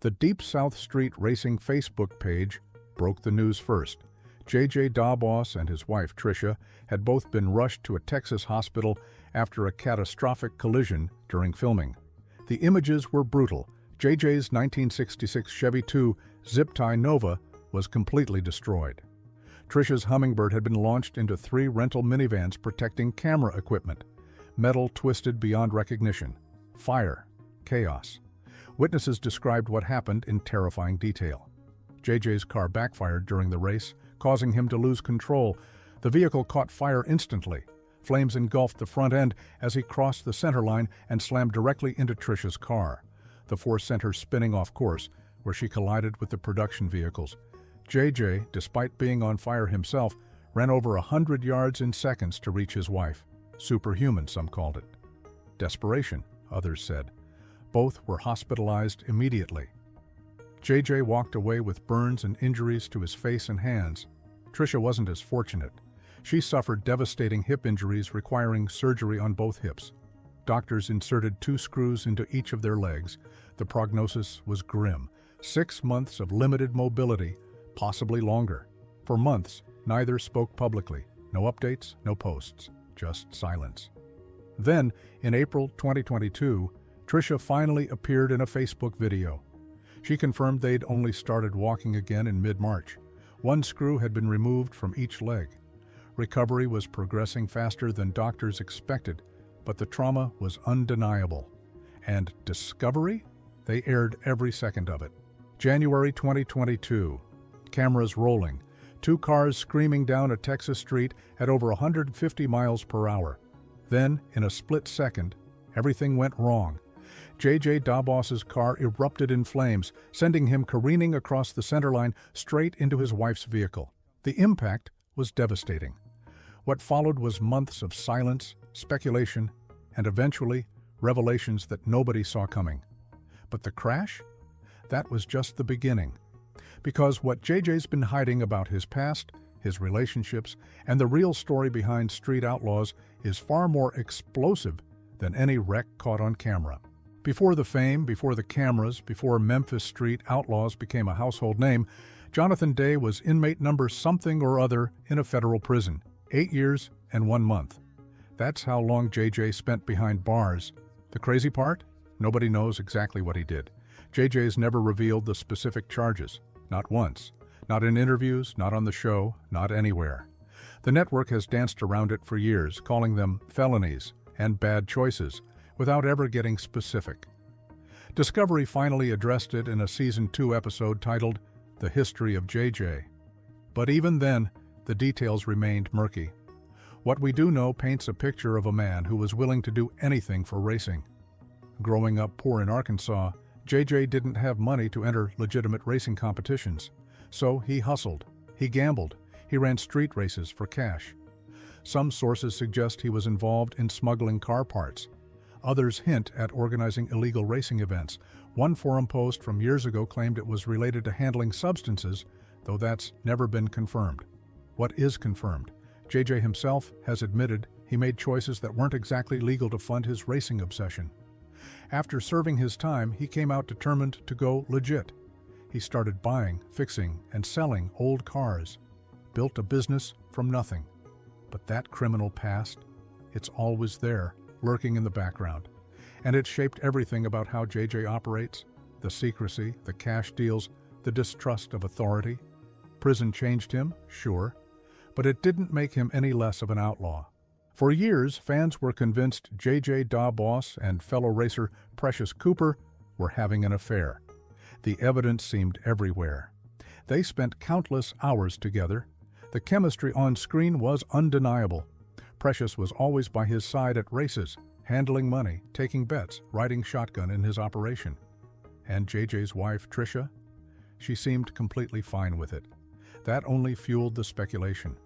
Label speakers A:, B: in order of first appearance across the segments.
A: The Deep South Street Racing Facebook page broke the news first. J.J. Dawboss and his wife Tricia had both been rushed to a Texas hospital after a catastrophic collision during filming. The images were brutal. J.J.'s 1966 Chevy 2 zip-tie Nova was completely destroyed. Tricia's Hummingbird had been launched into 3 rental minivans protecting camera equipment. Metal twisted beyond recognition. Fire. Chaos. Witnesses described what happened in terrifying detail. J.J.'s car backfired during the race, causing him to lose control. The vehicle caught fire instantly. Flames engulfed the front end as he crossed the center line and slammed directly into Tricia's car. The force sent her spinning off course, where she collided with the production vehicles. J.J., despite being on fire himself, ran over 100 yards in seconds to reach his wife. Superhuman, some called it. Desperation, others said. Both were hospitalized immediately. J.J. walked away with burns and injuries to his face and hands. Tricia wasn't as fortunate. She suffered devastating hip injuries requiring surgery on both hips. Doctors inserted 2 screws into each of their legs. The prognosis was grim. 6 months of limited mobility, possibly longer. For months, neither spoke publicly. No updates, no posts, just silence. Then, in April 2022, Tricia finally appeared in a Facebook video. She confirmed they'd only started walking again in mid-March. 1 screw had been removed from each leg. Recovery was progressing faster than doctors expected, but the trauma was undeniable. And discovery? They aired every second of it. January 2022. Cameras rolling. 2 cars screaming down a Texas street at over 150 miles per hour. Then, in a split second, everything went wrong. J.J. Dawboss's car erupted in flames, sending him careening across the center line straight into his wife's vehicle. The impact was devastating. What followed was months of silence, speculation, and eventually revelations that nobody saw coming. But the crash? That was just the beginning. Because what J.J.'s been hiding about his past, his relationships, and the real story behind Street Outlaws is far more explosive than any wreck caught on camera. Before the fame, before the cameras, before Memphis Street Outlaws became a household name, Jonathan Day was inmate number something or other in a federal prison, 8 years and 1 month. That's how long J.J. spent behind bars. The crazy part? Nobody knows exactly what he did. J.J.'s never revealed the specific charges. Not once. Not in interviews, not on the show, not anywhere. The network has danced around it for years, calling them felonies and bad choices, without ever getting specific. Discovery finally addressed it in a Season 2 episode titled The History of J.J. But even then, the details remained murky. What we do know paints a picture of a man who was willing to do anything for racing. Growing up poor in Arkansas, J.J. didn't have money to enter legitimate racing competitions. So he hustled, he gambled, he ran street races for cash. Some sources suggest he was involved in smuggling car parts. Others hint at organizing illegal racing events. One forum post from years ago claimed it was related to handling substances, though that's never been confirmed. What is confirmed? J.J. himself has admitted he made choices that weren't exactly legal to fund his racing obsession. After serving his time, he came out determined to go legit. He started buying, fixing, and selling old cars. Built a business from nothing. But that criminal past, it's always there, lurking in the background. And it shaped everything about how J.J. operates, the secrecy, the cash deals, the distrust of authority. Prison changed him, sure, but it didn't make him any less of an outlaw. For years, fans were convinced J.J. Dawboss and fellow racer Precious Cooper were having an affair. The evidence seemed everywhere. They spent countless hours together. The chemistry on screen was undeniable. Precious was always by his side at races, handling money, taking bets, riding shotgun in his operation. And J.J.'s wife, Tricia? She seemed completely fine with it. That only fueled the speculation.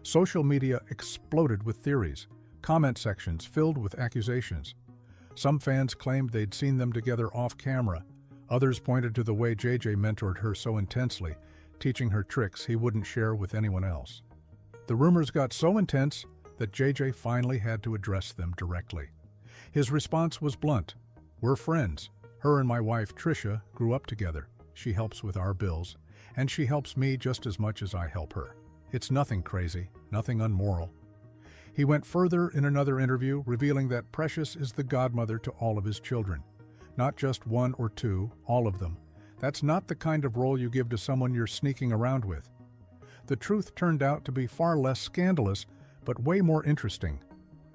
A: Social media exploded with theories, comment sections filled with accusations. Some fans claimed they'd seen them together off camera. Others pointed to the way J.J. mentored her so intensely, teaching her tricks he wouldn't share with anyone else. The rumors got so intense that J.J. finally had to address them directly. His response was blunt. "We're friends. Her and my wife, Tricia, grew up together. She helps with our bills, and she helps me just as much as I help her. It's nothing crazy, nothing unmoral. He went further in another interview, revealing that Precious is the godmother to all of his children. Not just one or two, all of them. That's not the kind of role you give to someone you're sneaking around with. The truth turned out to be far less scandalous, but way more interesting.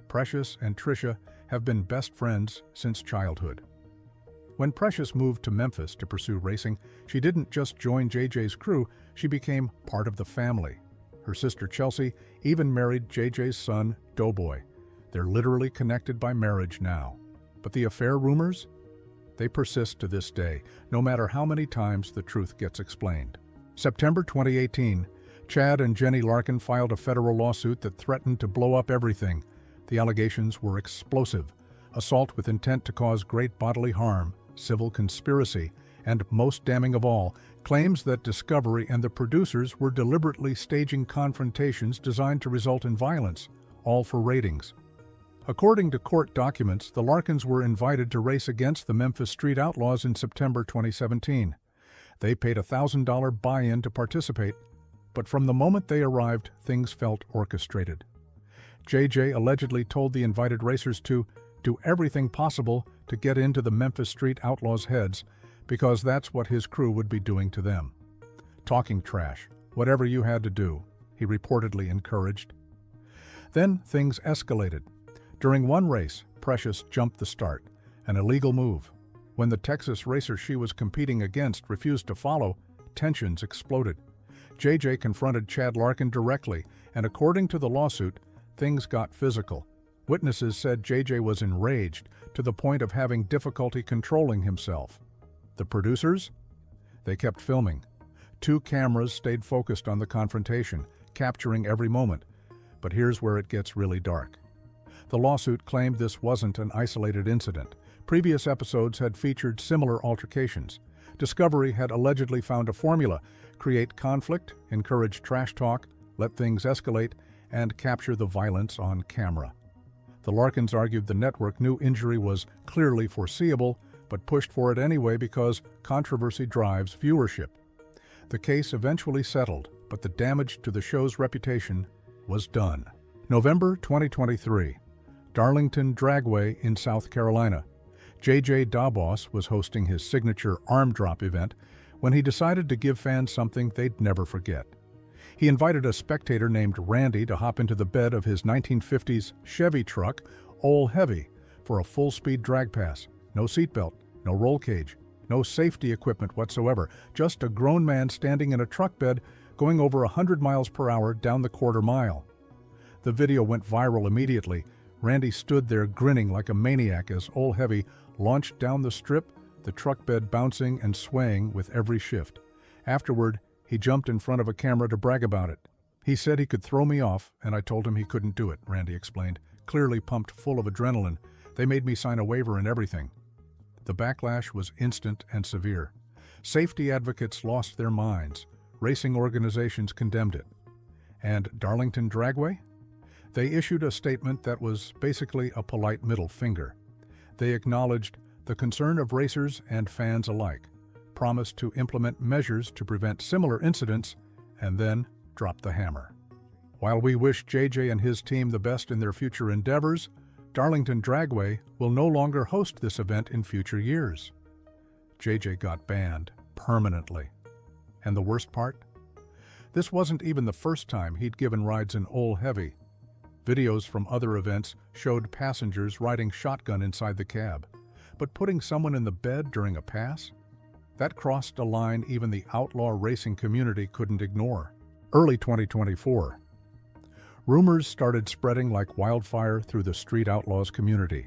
A: Precious and Tricia have been best friends since childhood. When Precious moved to Memphis to pursue racing, she didn't just join JJ's crew, she became part of the family. Her sister Chelsea even married JJ's son, Doughboy. They're literally connected by marriage now. But the affair rumors? They persist to this day, no matter how many times the truth gets explained. September 2018, Chad and Jenny Larkin filed a federal lawsuit that threatened to blow up everything. The allegations were explosive: assault with intent to cause great bodily harm, civil conspiracy, and, most damning of all, claims that Discovery and the producers were deliberately staging confrontations designed to result in violence, all for ratings. According to court documents, the Larkins were invited to race against the Memphis Street Outlaws in September 2017. They paid a $1,000 buy-in to participate, but from the moment they arrived, things felt orchestrated. JJ allegedly told the invited racers to do everything possible to get into the Memphis Street Outlaws' heads, because that's what his crew would be doing to them. Talking trash, whatever you had to do, he reportedly encouraged. Then things escalated. During one race, Precious jumped the start, an illegal move. When the Texas racer she was competing against refused to follow, tensions exploded. JJ confronted Chad Larkin directly, and according to the lawsuit, things got physical. Witnesses said JJ was enraged to the point of having difficulty controlling himself. The producers? They kept filming. 2 cameras stayed focused on the confrontation, capturing every moment. But here's where it gets really dark. The lawsuit claimed this wasn't an isolated incident. Previous episodes had featured similar altercations. Discovery had allegedly found a formula: create conflict, encourage trash talk, let things escalate, and capture the violence on camera. The Larkins argued the network knew injury was clearly foreseeable, but pushed for it anyway because controversy drives viewership. The case eventually settled, but the damage to the show's reputation was done. November 2023. Darlington Dragway in South Carolina. JJ Dawboss was hosting his signature arm drop event when he decided to give fans something they'd never forget. He invited a spectator named Randy to hop into the bed of his 1950s Chevy truck, Ole Heavy, for a full-speed drag pass. No seatbelt, no roll cage, no safety equipment whatsoever, just a grown man standing in a truck bed going over 100 miles per hour down the quarter mile. The video went viral immediately. Randy stood there grinning like a maniac as Ole Heavy launched down the strip, the truck bed bouncing and swaying with every shift. Afterward, he jumped in front of a camera to brag about it. He said he could throw me off, and I told him he couldn't do it, Randy explained, clearly pumped full of adrenaline. They made me sign a waiver and everything. The backlash was instant and severe. Safety advocates lost their minds. Racing organizations condemned it. And Darlington Dragway? They issued a statement that was basically a polite middle finger. They acknowledged the concern of racers and fans alike, promised to implement measures to prevent similar incidents, and then dropped the hammer. While we wish JJ and his team the best in their future endeavors, Darlington Dragway will no longer host this event in future years. JJ got banned permanently. And the worst part? This wasn't even the first time he'd given rides in Ole Heavy. Videos from other events showed passengers riding shotgun inside the cab. But putting someone in the bed during a pass? That crossed a line even the outlaw racing community couldn't ignore. Early 2024. Rumors started spreading like wildfire through the Street Outlaws community.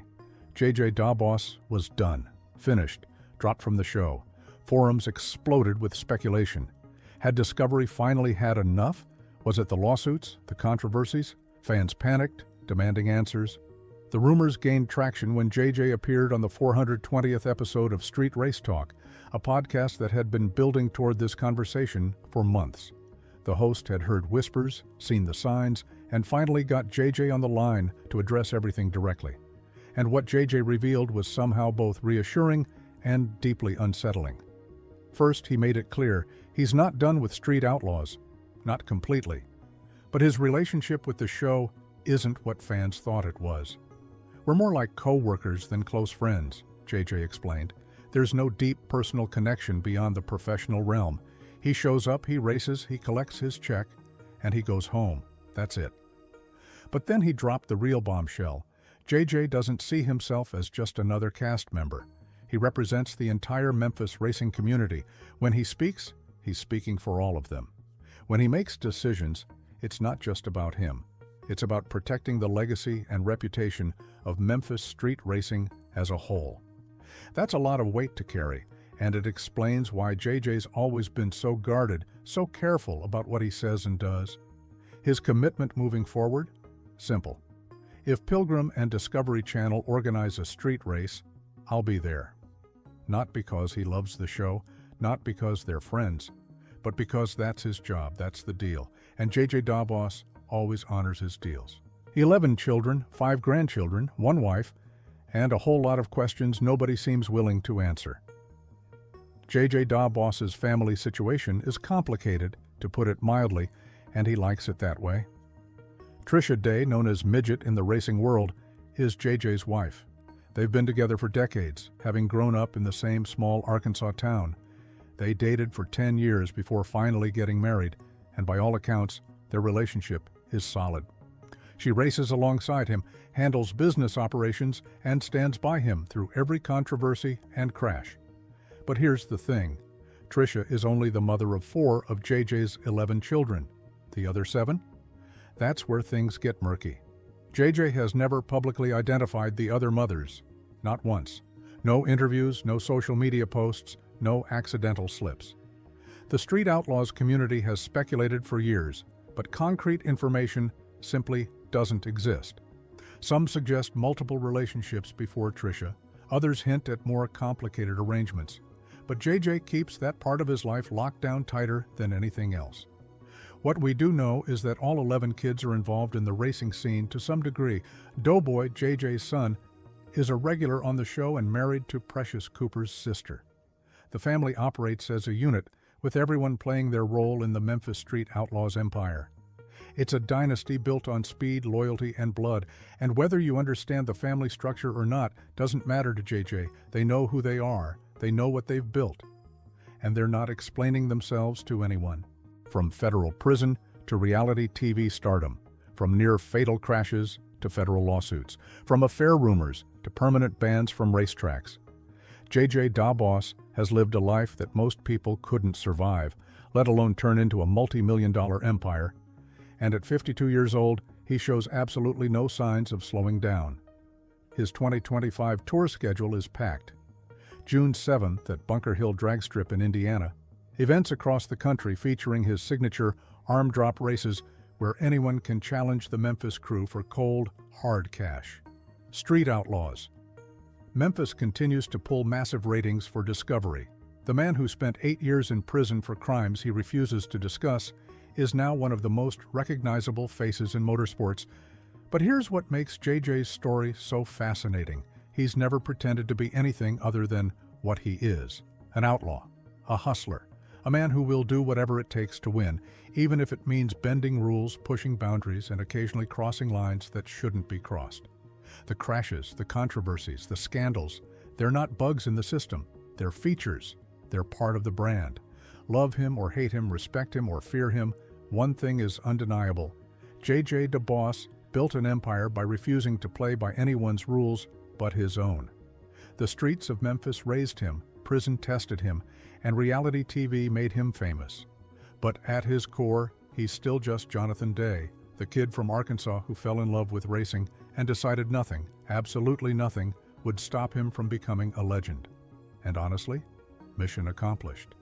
A: JJ Dawboss was done, finished, dropped from the show. Forums exploded with speculation. Had Discovery finally had enough? Was it the lawsuits, the controversies? Fans panicked, demanding answers. The rumors gained traction when JJ appeared on the 420th episode of Street Race Talk, a podcast that had been building toward this conversation for months. The host had heard whispers, seen the signs, and finally got JJ on the line to address everything directly. And what JJ revealed was somehow both reassuring and deeply unsettling. First, he made it clear he's not done with Street Outlaws, not completely. But his relationship with the show isn't what fans thought it was. "We're more like co-workers than close friends," JJ explained. "There's no deep personal connection beyond the professional realm. He shows up, he races, he collects his check, and he goes home. That's it." But then he dropped the real bombshell. JJ doesn't see himself as just another cast member. He represents the entire Memphis racing community. When he speaks, he's speaking for all of them. When he makes decisions, it's not just about him. It's about protecting the legacy and reputation of Memphis street racing as a whole. That's a lot of weight to carry, and it explains why JJ's always been so guarded, so careful about what he says and does. His commitment moving forward? Simple. If Pilgrim and Discovery Channel organize a street race, I'll be there. Not because he loves the show, not because they're friends, but because that's his job, that's the deal. And JJ Dabos always honors his deals. 11 children, 5 grandchildren, 1 wife, and a whole lot of questions nobody seems willing to answer. JJ Dabos's family situation is complicated, to put it mildly, and he likes it that way. Trisha Day, known as Midget in the racing world, is JJ's wife. They've been together for decades, having grown up in the same small Arkansas town. They dated for 10 years before finally getting married, and by all accounts, their relationship is solid. She races alongside him, handles business operations, and stands by him through every controversy and crash. But here's the thing. Trisha is only the mother of 4 of JJ's 11 children. The other 7? That's where things get murky. JJ has never publicly identified the other mothers. Not once. No interviews, no social media posts, no accidental slips. The Street Outlaws community has speculated for years, but concrete information simply doesn't exist. Some suggest multiple relationships before Trisha, others hint at more complicated arrangements. But JJ keeps that part of his life locked down tighter than anything else. What we do know is that all 11 kids are involved in the racing scene to some degree. Doughboy, JJ's son, is a regular on the show and married to Precious Cooper's sister. The family operates as a unit, with everyone playing their role in the Memphis Street Outlaws empire. It's a dynasty built on speed, loyalty, and blood, and whether you understand the family structure or not doesn't matter to JJ. They know who they are, they know what they've built, and they're not explaining themselves to anyone. From federal prison to reality TV stardom, from near-fatal crashes to federal lawsuits, from affair rumors to permanent bans from racetracks. JJ Dabos has lived a life that most people couldn't survive, let alone turn into a multi-million-dollar empire. And at 52 years old, he shows absolutely no signs of slowing down. His 2025 tour schedule is packed. June 7th at Bunker Hill Drag Strip in Indiana. Events across the country featuring his signature arm drop races where anyone can challenge the Memphis crew for cold, hard cash. Street Outlaws. Memphis continues to pull massive ratings for Discovery. The man who spent 8 years in prison for crimes he refuses to discuss is now one of the most recognizable faces in motorsports. But here's what makes JJ's story so fascinating. He's never pretended to be anything other than what he is: an outlaw, a hustler, a man who will do whatever it takes to win, even if it means bending rules, pushing boundaries, and occasionally crossing lines that shouldn't be crossed. The crashes, the controversies, the scandals, they're not bugs in the system. They're features. They're part of the brand. Love him or hate him, respect him or fear him, one thing is undeniable. JJ Dabos built an empire by refusing to play by anyone's rules but his own. The streets of Memphis raised him, prison tested him, and reality TV made him famous. But at his core, he's still just Jonathan Day, the kid from Arkansas who fell in love with racing and decided nothing, absolutely nothing, would stop him from becoming a legend. And honestly, mission accomplished.